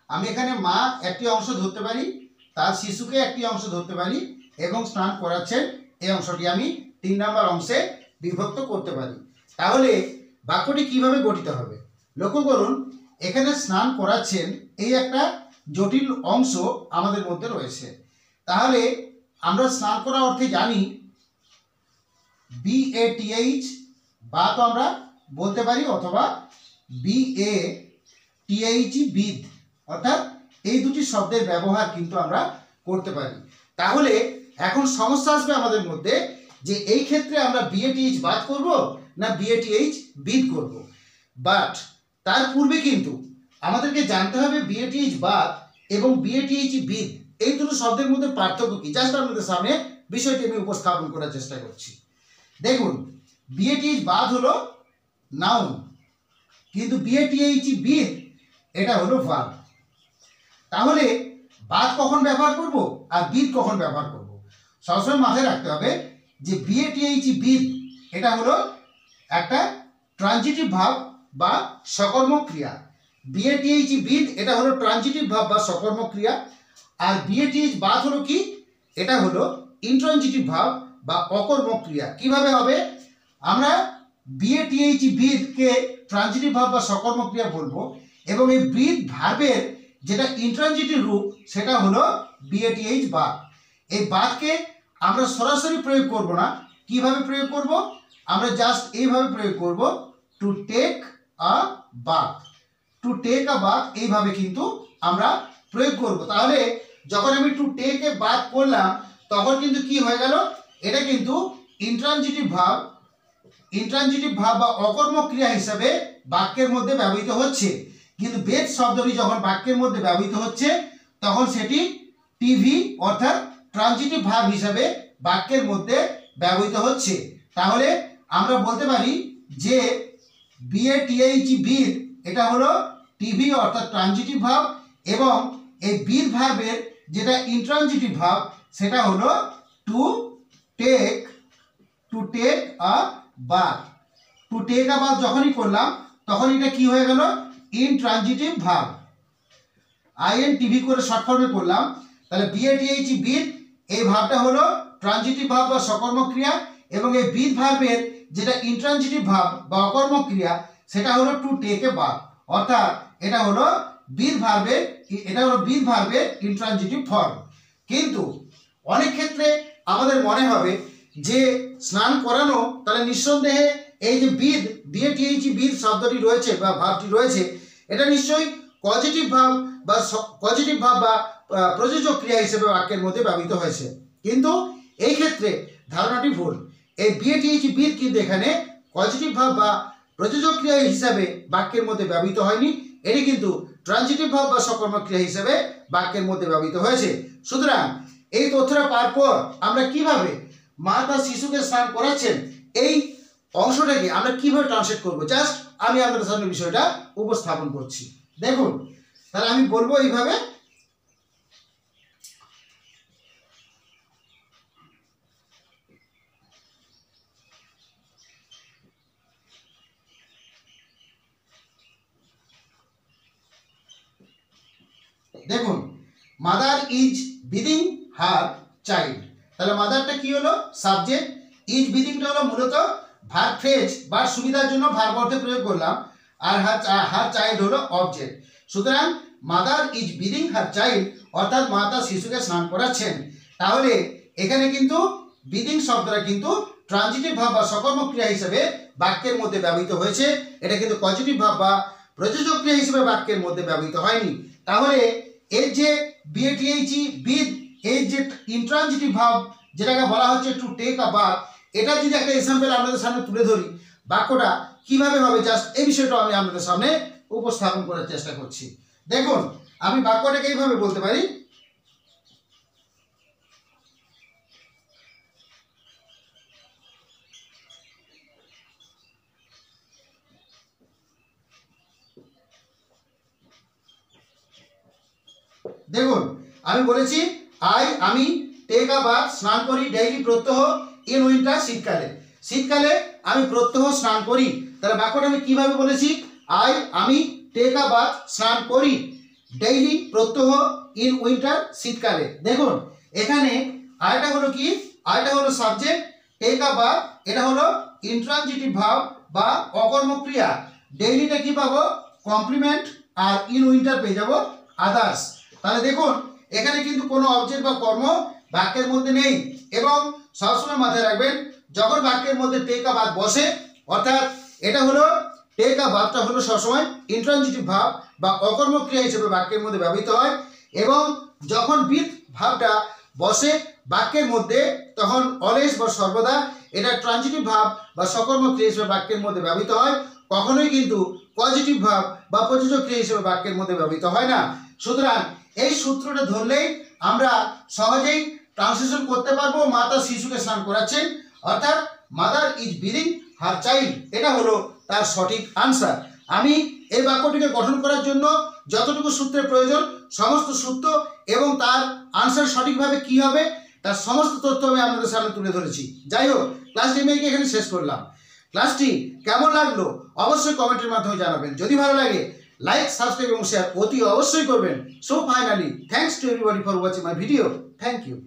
আমি এখানে মা একটি অংশ ধরতে পারি, তার শিশুকে একটি অংশ ধরতে পারি এবং স্নান করাচ্ছেন এই অংশটি আমি 3 নম্বর অংশে বিভক্ত করতে পারি। তাহলে বাক্যটি কিভাবে গঠিত হবে? লক্ষ্য করুন, এখানে স্নান করাচ্ছেন এই একটা জটিল অংশ আমাদের মধ্যে রয়েছে। তাহলে আমরা স্নান করা অর্থে জানি BATH, বা তো আমরা বলতে পারি, অথবা BATH বিদ, অর্থাৎ এই দুটি শব্দের ব্যবহার কিন্তু আমরা করতে পারি। তাহলে এখন সমস্যা আসবে আমাদের মধ্যে যে এই ক্ষেত্রে আমরা BATH বাদ করব না BATH বিদ করব। বাট তার পূর্বে কিন্তু আমাদেরকে জানতে হবে BATH বাদ এবং BATH বিদ এই দুটো শব্দের মধ্যে পার্থক্য কি। জাস্ট আপনাদের সামনে বিষয়টি আমি উপস্থাপন করার চেষ্টা করছি। দেখুন, BATH বাদ হলো নাউন, কিন্তু BATH বিদ এটা হলো ভার্ব। তাহলে বাদ কখন ব্যবহার করব আর বিদ কখন ব্যবহার করব? সবসময় মাথায় রাখতে হবে যে BATH বিদ এটা হলো একটা ট্রানজিটিভ ভার্ব বা সকর্মক ক্রিয়া। BATH বিদ এটা হলো ট্রানজিটিভ ভার্ব বা সকর্মক ক্রিয়া। আর BATH বাদ হলো কি? এটা হলো ইন্ট্রানজিটিভ ভার্ব বা অকর্মক ক্রিয়া। কিভাবে হবে? আমরা BATH বিদকে ট্রানজিটিভ ভার্ব বা সকর্মক ক্রিয়া বলবো এবং এই বিদ ভার্বের যেটা ইন্ট্রানজিটিভ রূপ সেটা হলো BATH বাদ। এই বাদকে আমরা সরাসরি প্রয়োগ করব না। কিভাবে প্রয়োগ করব? আমরা জাস্ট এইভাবে প্রয়োগ করব, to take a bath. To take a bath এইভাবে কিন্তু আমরা প্রয়োগ করব। তাহলে যখন আমি টু টেক এ বাথ করলাম তখন কিন্তু কি হয়ে গেল? এটা কিন্তু ইন্ট্রানজিটিভ ভার্ব বা অকর্মক ক্রিয়া হিসাবে বাক্যের মধ্যে ব্যবহৃত হচ্ছে। কিন্তু বেদ শব্দটি যখন বাক্যের মধ্যে ব্যবহৃত হচ্ছে তখন সেটি টিভি অর্থাৎ ট্রানজিটিভ ভার্ব হিসাবে বাক্যের মধ্যে ব্যবহৃত হচ্ছে। তাহলে আমরা বলতে পারি যে BATH বিদ এটা হলো টিভি অর্থাৎ ট্রানজিটিভ ভার্ব এবং এই বিদ ভার্বের যেটা ইন্ট্রানজিটিভ ভার্ব সেটা হলো to take a bath. To take a bath যখনই করলাম তখন এটা কি হয়ে গেল? Intransitive verb. INTV করে শর্ট ফর্মে করলাম। তাহলে BATH বিদ এই ভার্বটা হলো ট্রানজিটিভ ভার্ব বা সকর্মক ক্রিয়া এবং এই বিদ ভার্বের যেটা ইন্ট্রানজিটিভ ভার্ব বা অকর্মক ক্রিয়া সেটা হলো টু টেক এ বাথ। অর্থাৎ এটা হলো বিদ ভার্বের ইন্ট্রানজিটিভ ফর্ম। কিন্তু অনেক ক্ষেত্রে আমাদের মনে হবে যে স্নান করানো, তাহলে নিঃসন্দেহে এই যে BATH বিদ শব্দটি রয়েছে বা ভার্বটি রয়েছে এটা নিশ্চয়ই পজিটিভ ভার্ব বা প্রযোজক ক্রিয়া হিসেবে বাক্যের মধ্যে ব্যবহৃত হয়েছে। কিন্তু এই ক্ষেত্রে ধারণাটি ভুল। এই BATH বিদ কিন্তু এখানে পজিটিভ ভার্ব বা প্রযোজক ক্রিয়া হিসাবে বাক্যের মধ্যে ব্যবহৃত হয়নি। এটি কিন্তু ট্রানজিটিভ ভার্ব বা সকর্মক ক্রিয়া হিসেবে বাক্যের মধ্যে ব্যবহৃত হয়েছে। সুতরাং এই তথ্যটা পাওয়ার পর আমরা কিভাবে মা তার শিশুকে স্নান করাচ্ছেন এই অংশটাকে আমরা কিভাবে ট্রান্সলেট করব, জাস্ট আমি আপনাদের সামনে বিষয়টা উপস্থাপন করছি। দেখুন, তাহলে আমি বলবো এইভাবে, দেখুন, মাদার ইজ বিদিং হার চাইল্ড। তাহলে মাদারটা কি হলো? সাবজেক্ট। ইজ বিদিংটা হলো মূলত ভার্ব ফ্রেজ বা সুবিধার জন্য ভার্ব অর্থে প্রয়োগ করলাম, আর হার চাইল্ড হলো অবজেক্ট। সুতরাং মাদার ইজ বিদিং হার চাইল্ড অর্থাৎ মা তার শিশুকে স্নান করাচ্ছেন। তাহলে এখানে কিন্তু বিদিং শব্দটা কিন্তু ট্রানজিটিভ ভার্ব বা সকর্মক ক্রিয়া হিসেবে বাক্যের মধ্যে ব্যবহৃত হয়েছে। এটা কিন্তু পজিটিভ ভার্ব বা প্রযোজক ক্রিয়া হিসেবে বাক্যের মধ্যে ব্যবহৃত হয়নি। তাহলে এর যে BATH বিদ এই যে ইন্ট্রানজিটিভ ভার্ব যেটাকে বলা হচ্ছে টু টেক আ বাথ, এটা যদি একটা এক্সাম্পল আপনাদের সামনে তুলে ধরি বাক্যটা কিভাবে হবে, জাস্ট এই বিষয়টা আমি আপনাদের সামনে উপস্থাপন করার চেষ্টা করছি। দেখুন, আমি বাক্যটাকে এইভাবে বলতে পারি, দেখুন আমি বলেছি আমি টেক আ বাথ স্নান করি ডেইলি প্রত্যহ ইন উইন্টার শীতকালে আমি প্রত্যহ স্নান করি। তাহলে বাক্যটা আমি কিভাবে বলেছি? আমি টেক আ বাথ স্নান করি ডেইলি প্রত্যহ ইন উইন্টার শীতকালে। দেখুন এখানে আরেকটা হলো কি, আরেকটা হলো সাবজেক্ট, টেক আ বাথ, এটা হলো ইন্ট্রানজিটিভ ভার্ব বা অকর্মক্রিয়া। ডেইলিটা কি পাবো, কমপ্লিমেন্ট, আর ইন উইন্টার পেয়ে যাবো আদার্স। তাহলে দেখুন এখানে কিন্তু কোনো অবজেক্ট বা কর্ম বাক্যের মধ্যে নেই, এবং সবসময় মাথায় রাখবেন যখন বাক্যের মধ্যে টেক আ বাথ বসে, অর্থাৎ এটা হলো টেক আ বাথটা হলো সবসময় ইন্ট্রানজিটিভ ভার্ব বা অকর্মক্রিয়া হিসেবে বাক্যের মধ্যে ব্যবহৃত হয়, এবং যখন বিথ ভার্বটা বসে বাক্যের মধ্যে তখন অলওয়েজ বা সর্বদা এটা ট্রানজিটিভ ভার্ব বা সকর্মক্রিয়া হিসেবে বাক্যের মধ্যে ব্যবহৃত হয়, কখনোই কিন্তু পজিটিভ ভার্ব বা প্রযোজক ক্রিয়া হিসেবে বাক্যের মধ্যে ব্যবহৃত হয় না। সুতরাং এই সূত্রটা ধরলেই আমরা সহজেই ট্রান্সলেশন করতে পারবো মাতা শিশুকে স্নান করাচ্ছেন, অর্থাৎ মাদার ইজ বিদিং হার চাইল্ড, এটা হলো তার সঠিক আনসার। আমি এই বাক্যটিকে গঠন করার জন্য যতটুকু সূত্রের প্রয়োজন সমস্ত সূত্র এবং তার আনসার সঠিকভাবে কি হবে তার সমস্ত তথ্য আমি আপনাদের সামনে তুলে ধরেছি। যাই হোক, ক্লাসটি আমি এখানে শেষ করলাম। ক্লাসটি কেমন লাগলো অবশ্যই কমেন্টের মাধ্যমে জানাবেন। যদি ভালো লাগে লাইক, সাবস্ক্রাইব এবং শেয়ার অতি অবশ্যই করবেন। So finally thanks to everybody for watching my video. Thank you.